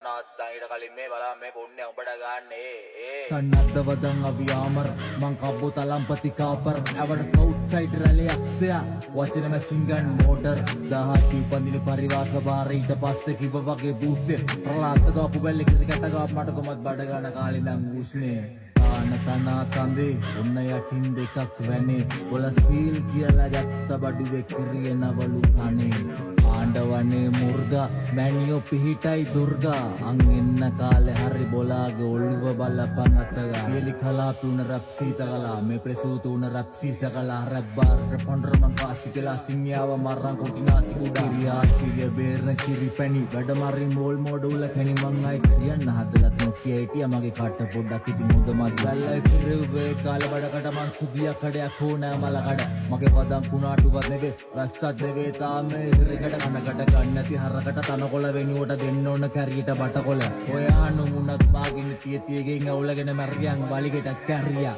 නැත්තම් ඊට කලින් මේ බලන්න මේ පුණ්‍ය උඹට ගන්න සන්නද්ධවදන් අවියාමර් මං කබ්බෝ තලම්පති කාපර් ඇවට සවුත් සයිඩ් රැලේ අක්ෂයා වචන මැසින්ගන් මෝටර් 17 උපන්දින පරිවාස බාර ඊට පස්සේ කිව්ව වගේ බූස්සේ ප්‍රලාත් ගාපු බැල්ලේ කිරි ගැට ගාපු මට කොමත් බඩ ගන්න කාලේ නම් උස්නේ තනා තන්දේ ඔන්න යටින් දෙකක් වැනේ ඔල සීල් කියලා ගත්ත බඩුවේ කිරියනවලු කනේ ආණ්ඩවනේ මුර්ගා මැනියෝ පිහිටයි දුර්ගා අං එන්න කාලේ හරි බොලාගේ ඔළුව බලපන් අතගා පියලි කලාපුන රක්සීත කලා මේ ප්‍රසූතුන රක්සීස කලා රබ්බාර පොන්ඩර මං කාසි කියලා සිංයාව මරන් කොටිනාසි කුඩා කිරියාසිය බේරන කිරි පැණි වැඩ මරින් මෝල් මෝඩ උල කැණි මං අයි කියන්න හදලත් නොකිය හිටියා මගේ කට පොඩ්ඩක් ඉදි මුදමත් වැල්ලයි පිරෙව්වේ කාලේ බඩකට මං සුදියා කඩයක් හොනා මල කඩ මගේ පදම් කුණාටුවත් නෙවේ රස්සත් නෙවේ තාම හිරකට කනකට ගන්නති හරකට තනකොළ වෙනුවට දෙන්න ඕන කැරියට බටකොළ ඔයා නුමුණත් මාගින් තිය තියගෙන් අවුලගෙන මැරියන් වලිගෙට කැරියා